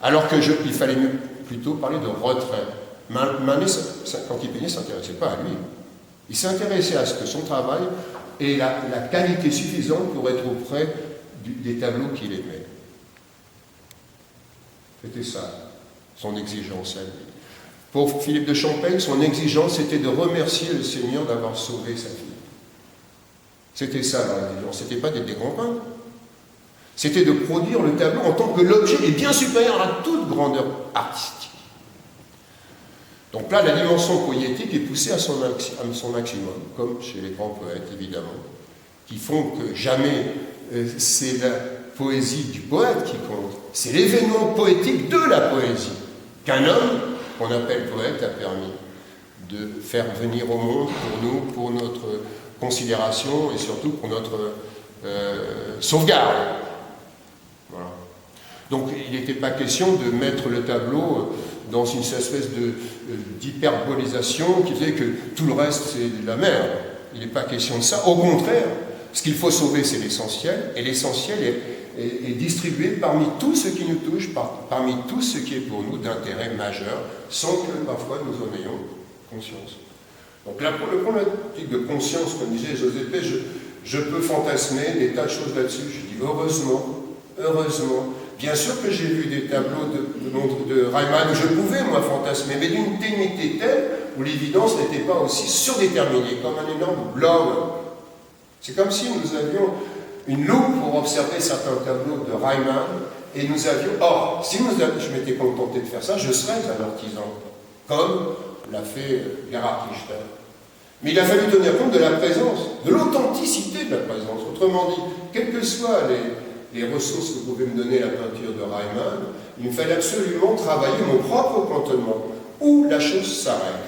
Alors qu'il fallait plutôt parler de retrait. Manet, quand il peignait, ne s'intéressait pas à lui. Il s'intéressait à ce que son travail ait la qualité suffisante pour être auprès des tableaux qu'il aimait. C'était ça, son exigence à lui. Pour Philippe de Champaigne, son exigence était de remercier le Seigneur d'avoir sauvé sa fille. C'était ça leur exigence, c'était pas d'être des grands peintres. C'était de produire le tableau en tant que l'objet est bien supérieur à toute grandeur artistique. Donc là, la dimension poétique est poussée à son maximum, comme chez les grands poètes, évidemment, qui font que jamais c'est la poésie du poète qui compte, c'est l'événement poétique de la poésie qu'un homme, qu'on appelle poète, a permis de faire venir au monde pour nous, pour notre considération et surtout pour notre sauvegarde. Voilà. Donc il n'était pas question de mettre le tableau dans une espèce d'hyperbolisation qui faisait que tout le reste c'est de la merde. Il n'est pas question de ça. Au contraire, ce qu'il faut sauver c'est l'essentiel, et l'essentiel est distribué parmi tout ce qui nous touche, parmi tout ce qui est pour nous d'intérêt majeur, sans que parfois nous en ayons conscience. Donc là, pour le problématique de conscience, comme disait José P., je peux fantasmer des tas de choses là-dessus. Je dis heureusement, bien sûr que j'ai vu des tableaux de Reimann où je pouvais, moi, fantasmer, mais d'une ténuité telle où l'évidence n'était pas aussi surdéterminée, comme un énorme blob. C'est comme si nous avions une loupe pour observer certains tableaux de Reimann, et nous avions... Or, si je m'étais contenté de faire ça, je serais un artisan, comme l'a fait Gerhard Richter. Mais il a fallu tenir compte de la présence, de l'authenticité de la présence. Autrement dit, quelles que soient les ressources que pouvait me donner la peinture de Reimann, il me fallait absolument travailler mon propre cantonnement, où la chose s'arrête.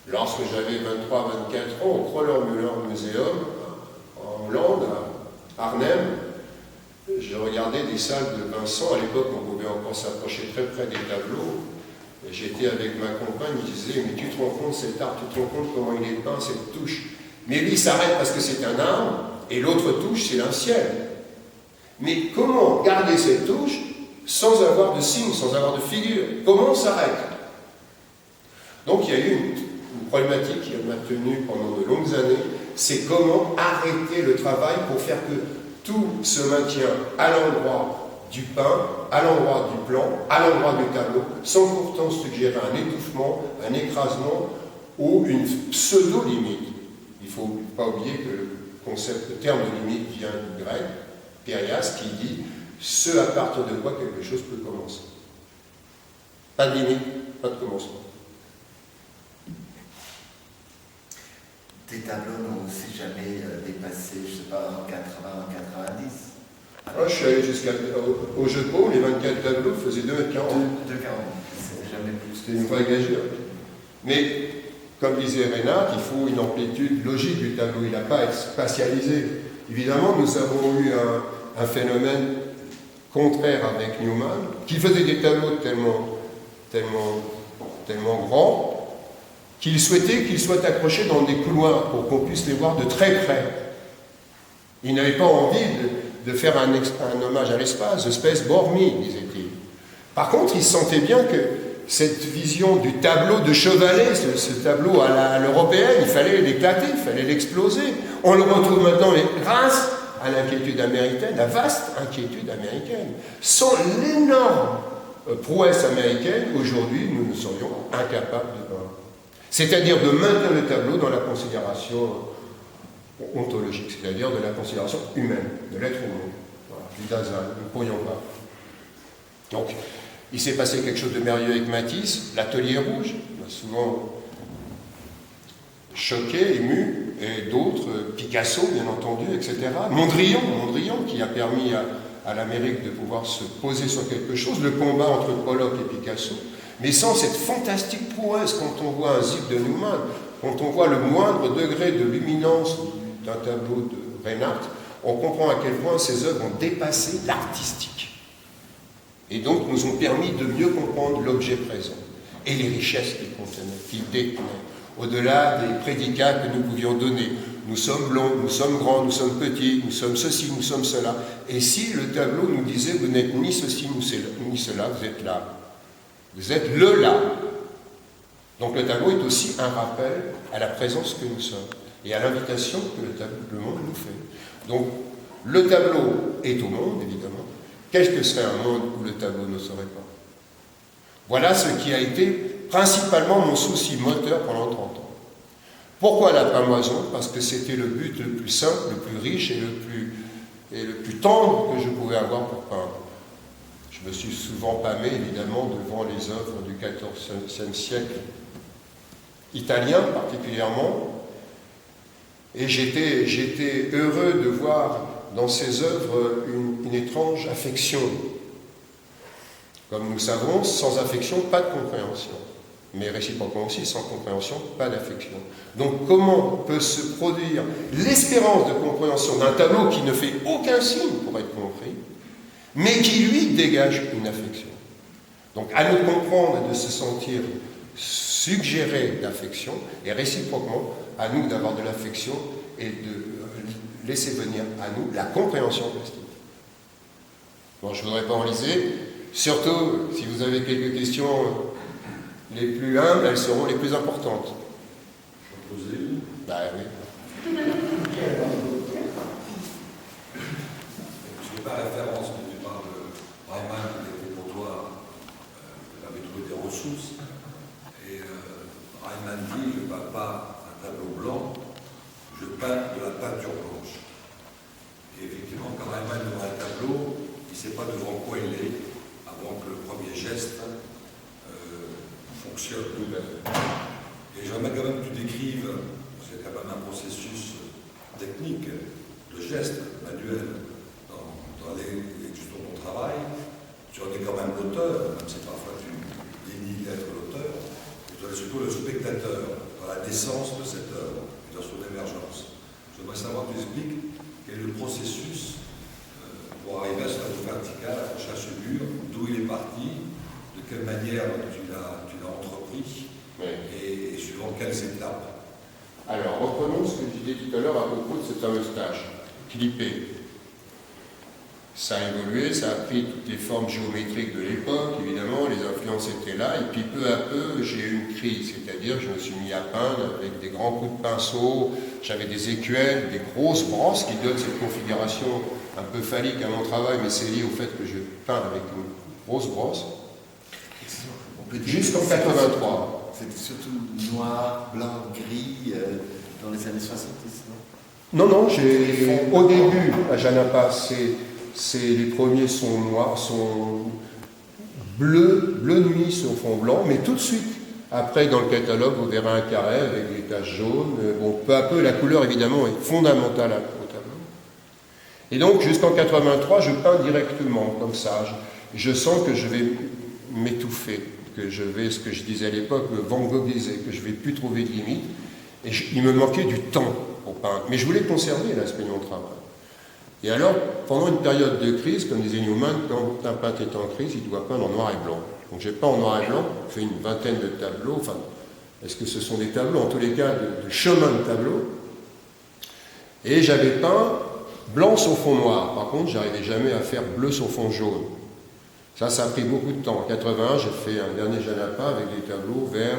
Lorsque j'avais 23-24 ans, au Kröller-Müller Museum, en Hollande, à Arnhem, je regardais des salles de Vincent. À l'époque, on pouvait encore s'approcher très près des tableaux. J'étais avec ma compagne, il disait, mais tu te rends compte cet art, tu te rends compte comment il est peint, cette touche. Mais lui, il s'arrête parce que c'est un arbre, et l'autre touche, c'est un ciel. Mais comment garder cette touche sans avoir de signe, sans avoir de figure? Comment on s'arrête? Donc il y a eu une problématique qui m'a tenu pendant de longues années, c'est comment arrêter le travail pour faire que tout se maintient à l'endroit du peint, à l'endroit du plan, à l'endroit du tableau, sans pourtant suggérer un étouffement, un écrasement ou une pseudo-limite. Il ne faut pas oublier que le terme de limite vient du grec, Périas, qui dit « ce à partir de quoi quelque chose peut commencer ». Pas de limite, pas de commencement. Tes tableaux n'ont aussi jamais dépassé, je ne sais pas, en 80, 90. Moi, je suis allé jusqu'au jeu de paume, les 24 tableaux faisaient 2,40 m. 2,40 c'était jamais plus. C'était une vraie gageure. Mais, comme disait Reinhardt, il faut une amplitude logique du tableau, il n'a pas à être spatialisé. Évidemment, nous avons eu un phénomène contraire avec Newman, qui faisait des tableaux tellement grands, qu'il souhaitait qu'ils soient accrochés dans des couloirs pour qu'on puisse les voir de très près. Il n'avait pas envie de faire un hommage à l'espace, the space bore me, disait-il. Par contre, il sentait bien que cette vision du tableau de Chevalet, ce tableau à l'européenne, il fallait l'éclater, il fallait l'exploser. On le retrouve maintenant grâce à l'inquiétude américaine, la vaste inquiétude américaine. Sans l'énorme prouesse américaine, aujourd'hui, nous ne serions incapables de peindre. C'est-à-dire de maintenir le tableau dans la considération ontologique, c'est-à-dire de la considération humaine, de l'être humain, voilà, du Dasein, nous ne pourrions pas. Donc, il s'est passé quelque chose de merveilleux avec Matisse, l'atelier rouge, m'a souvent choqué, ému, et d'autres, Picasso, bien entendu, etc. Mondrian qui a permis à l'Amérique de pouvoir se poser sur quelque chose, le combat entre Pollock et Picasso, mais sans cette fantastique prouesse, quand on voit un Zip de Newman, quand on voit le moindre degré de luminance d'un tableau de Reinhardt, on comprend à quel point ces œuvres ont dépassé l'artistique. Et donc nous ont permis de mieux comprendre l'objet présent et les richesses qu'il contenait, qu'il détenait, au-delà des prédicats que nous pouvions donner. nous sommes blonds, nous sommes grands, nous sommes petits, nous sommes ceci, nous sommes cela. Et si le tableau nous disait, vous n'êtes ni ceci ni cela, vous êtes là. Vous êtes le là. Donc le tableau est aussi un rappel à la présence que nous sommes et à l'invitation que le monde nous fait. Donc le tableau est au monde, évidemment. Qu'est-ce que serait un monde où le tableau ne serait pas? Voilà ce qui a été principalement mon souci moteur pendant 30 ans. Pourquoi la pâmoison? Parce que c'était le but le plus simple, le plus riche et le plus tendre que je pouvais avoir pour peindre. Je me suis souvent pâmé, évidemment, devant les œuvres du XIVe siècle, italien particulièrement, et j'étais heureux de voir dans ces œuvres une étrange affection. Comme nous savons, sans affection, pas de compréhension. Mais réciproquement aussi, sans compréhension, pas d'affection. Donc comment peut se produire l'espérance de compréhension d'un tableau qui ne fait aucun signe pour être compris, mais qui lui dégage une affection? Donc à nous comprendre et de se sentir suggéré d'affection, et réciproquement à nous d'avoir de l'affection et de laisser venir à nous la compréhension plastique. Bon, je ne voudrais pas enliser, surtout si vous avez quelques questions les plus humbles, elles seront les plus importantes. Je peux poser une? Bah oui. Je n'ai pas référence, mais tu parles de Reimann qui était pour toi, tu avais trouvé des ressources. Et Reimann dit, je ne peins pas un tableau blanc, je peins de la peinture blanche. Et effectivement, quand Reimann ouvre un tableau, il ne sait pas devant quoi il est, avant que le premier geste fonctionne. Et j'aimerais quand même que tu décrives, c'est quand même un processus technique, de geste manuel, dans ton travail. Tu en es quand même l'auteur, même si parfois tu dénies d'être l'auteur, et tu es surtout le spectateur dans la naissance de cette œuvre et dans son émergence. J'aimerais savoir, tu expliques quel est le processus pour arriver à ce tableau vertical, accroché à ce mur, d'où il est parti, de quelle manière tu l'as entrepris, Oui. et suivant quelles étapes. Alors, reprenons ce que je disais tout à l'heure à propos de cet fameux stage, clippé. Ça a évolué, ça a pris toutes les formes géométriques de l'époque, évidemment, les influences étaient là, et puis peu à peu, j'ai eu une crise, c'est-à-dire je me suis mis à peindre avec des grands coups de pinceau, j'avais des écuelles, des grosses brosses qui donnent cette configuration un peu phallique à mon travail, mais c'est lié au fait que je peins avec une grosse brosse. Jusqu'en 83. C'était surtout noir, blanc, gris dans les années 70, Non, non? non, au début, à Janapa, les premiers sont noirs, sont bleu nuit sur fond blanc, mais tout de suite, après, dans le catalogue, vous verrez un carré avec des taches jaunes. Bon, peu à peu, la couleur, évidemment, est fondamentale au tableau. Et donc, jusqu'en 83, je peins directement, comme ça. Je sens que je vais m'étouffer, que je vais, ce que je disais à l'époque, me Van Goghiser, que je ne vais plus trouver de limite. Et il me manquait du temps pour peindre. Mais je voulais conserver l'aspect de mon travail. Et alors, pendant une période de crise, comme disait Newman, quand un peintre est en crise, il doit peindre en noir et blanc. Donc j'ai peint en noir et blanc, j'ai fait une vingtaine de tableaux, enfin, est-ce que ce sont des tableaux? En tous les cas, de chemin de tableaux. Et j'avais peint blanc sur fond noir. Par contre, j'arrivais jamais à faire bleu sur fond jaune. Ça a pris beaucoup de temps. En 81, j'ai fait un dernier Janapa avec des tableaux vert,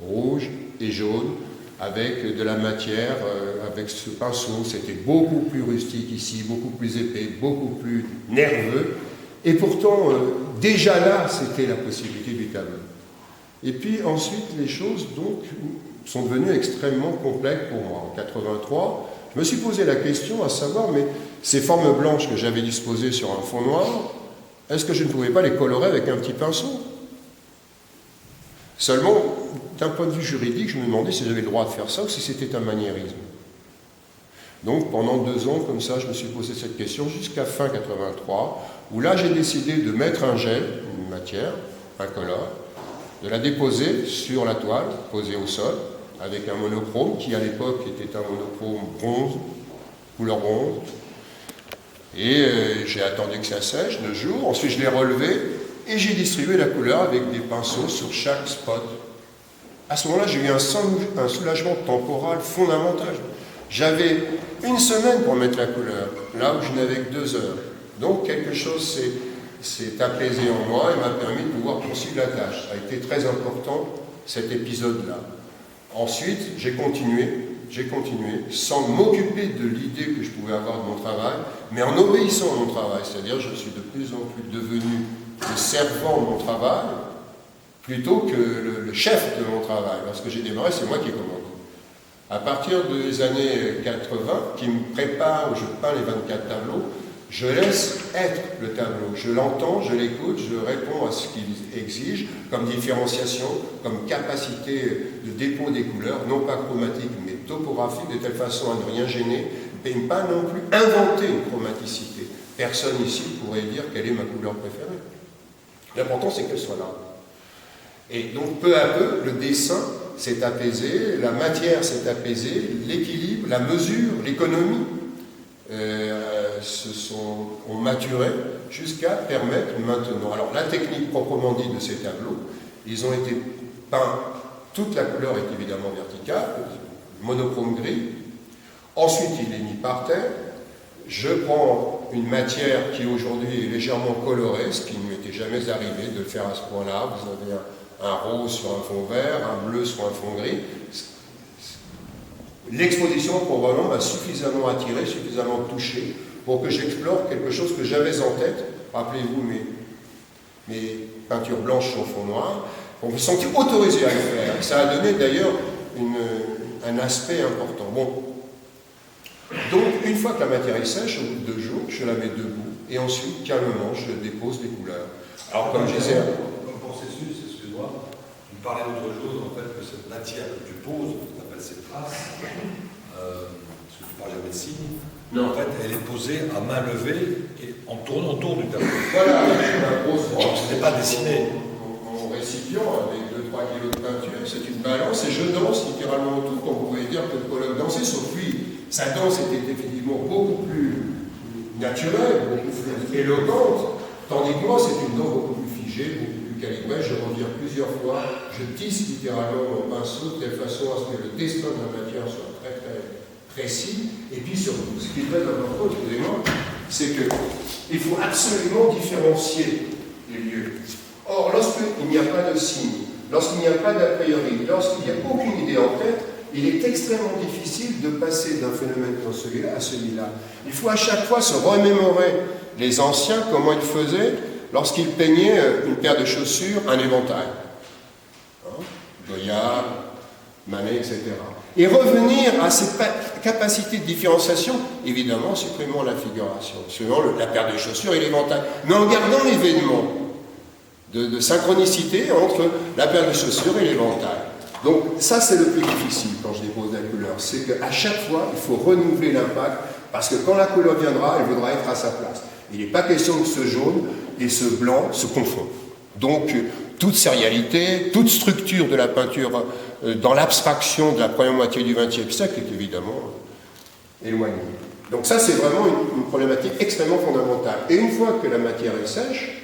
rouge et jaune, avec de la matière, avec ce pinceau. C'était beaucoup plus rustique ici, beaucoup plus épais, beaucoup plus nerveux. Et pourtant, déjà là, c'était la possibilité du tableau. Et puis ensuite, les choses donc sont devenues extrêmement complexes pour moi. En 83, je me suis posé la question à savoir, mais ces formes blanches que j'avais disposées sur un fond noir, est-ce que je ne pouvais pas les colorer avec un petit pinceau? Seulement, d'un point de vue juridique, je me demandais si j'avais le droit de faire ça ou si c'était un maniérisme. Donc, pendant 2 ans, comme ça, je me suis posé cette question jusqu'à fin 83, où là, j'ai décidé de mettre un gel, une matière, incolore, de la déposer sur la toile, posée au sol, avec un monochrome qui, à l'époque, était un monochrome bronze, couleur bronze. Et j'ai attendu que ça sèche 2 jours, ensuite je l'ai relevé et j'ai distribué la couleur avec des pinceaux sur chaque spot. À ce moment-là, j'ai eu un soulagement temporal fondamental. J'avais une semaine pour mettre la couleur, là où je n'avais que 2 heures. Donc quelque chose s'est apaisé en moi et m'a permis de pouvoir poursuivre la tâche. Ça a été très important, cet épisode-là. Ensuite, j'ai continué, sans m'occuper de l'idée que je pouvais avoir de mon travail, mais en obéissant à mon travail. C'est-à-dire, je suis de plus en plus devenu le servant de mon travail, plutôt que le chef de mon travail. Lorsque j'ai démarré, c'est moi qui ai commandé. À partir des années 80, qui me prépare où je peins les 24 tableaux, je laisse être le tableau. Je l'entends, je l'écoute, je réponds à ce qu'il exige, comme différenciation, comme capacité de dépôt des couleurs, non pas chromatique, mais topographique, de telle façon à ne rien gêner, et ne pas non plus inventer une chromaticité. Personne ici pourrait dire quelle est ma couleur préférée. L'important, c'est qu'elle soit là. Et donc, peu à peu, le dessin s'est apaisé, la matière s'est apaisée, l'équilibre, la mesure, l'économie ont maturé jusqu'à permettre maintenant. Alors, la technique proprement dite de ces tableaux, ils ont été peints, toute la couleur est évidemment verticale, monochrome gris. Ensuite, il est mis par terre. Je prends une matière qui aujourd'hui est légèrement colorée, ce qui ne m'était jamais arrivé de le faire à ce point-là. Vous avez un rose sur un fond vert, un bleu sur un fond gris. L'exposition probablement m'a suffisamment attiré, suffisamment touché pour que j'explore quelque chose que j'avais en tête. Rappelez-vous mes peintures blanches sur fond noir. On me sentit autorisé à le faire. Ça a donné d'ailleurs un aspect important. Bon. Donc, une fois que la matière est sèche, au bout de 2 jours, je la mets debout et ensuite, calmement, je dépose les couleurs. Alors, comme je disais. Comme processus, excuse-moi, tu me parlais l'autre jour, en fait, que cette matière que tu poses, qu'on appelle cette trace, parce que tu parlais de médecine, en fait, elle est posée à main levée et en tournant autour du tableau. Voilà, ma grosse donc, ce n'est pas dessiné. Mon récipient, avec 2-3 kilos de peinture, c'est une balance et je danse littéralement autour, comme vous pouvez dire que le colloque dansait, sauf lui. Sa danse était effectivement beaucoup plus naturelle, beaucoup plus éloquente, tandis que moi, c'est une danse beaucoup plus figée, beaucoup plus calibrée. Je reviens plusieurs fois, je tisse littéralement mon pinceau de telle façon à ce que le destin de la matière soit très très précis. Et puis surtout, ce qui est très important, excusez-moi, c'est qu'il faut absolument différencier les lieux. Or, lorsqu'il n'y a pas de signe, lorsqu'il n'y a pas d'a priori, lorsqu'il n'y a aucune idée en tête, il est extrêmement difficile de passer d'un phénomène comme celui-là à celui-là. Il faut à chaque fois se remémorer les anciens, comment ils faisaient lorsqu'ils peignaient une paire de chaussures, un éventail. Goya, Manet, etc. Et revenir à ces capacités de différenciation, évidemment, en supprimant la figuration, suivant la paire de chaussures et l'éventail, mais en gardant l'événement de synchronicité entre la paire de chaussures et l'éventail. Donc ça, c'est le plus difficile quand je dépose la couleur, c'est qu'à chaque fois, il faut renouveler l'impact, parce que quand la couleur viendra, elle voudra être à sa place. Il n'est pas question que ce jaune et ce blanc se confondent. Donc, toute sérialité, toute structure de la peinture dans l'abstraction de la première moitié du XXe siècle est évidemment éloignée. Donc ça, c'est vraiment une problématique extrêmement fondamentale. Et une fois que la matière est sèche,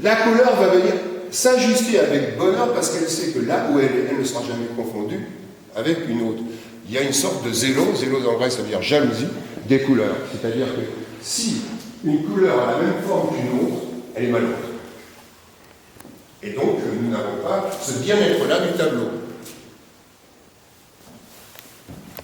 la couleur va venir s'ajuster avec bonheur parce qu'elle sait que là où elle est, elle ne sera jamais confondue avec une autre. Il y a une sorte de zélos en grec, ça veut dire jalousie, des couleurs. C'est-à-dire que si une couleur a la même forme qu'une autre, elle est malheureuse. Et donc, nous n'avons pas ce bien-être-là du tableau.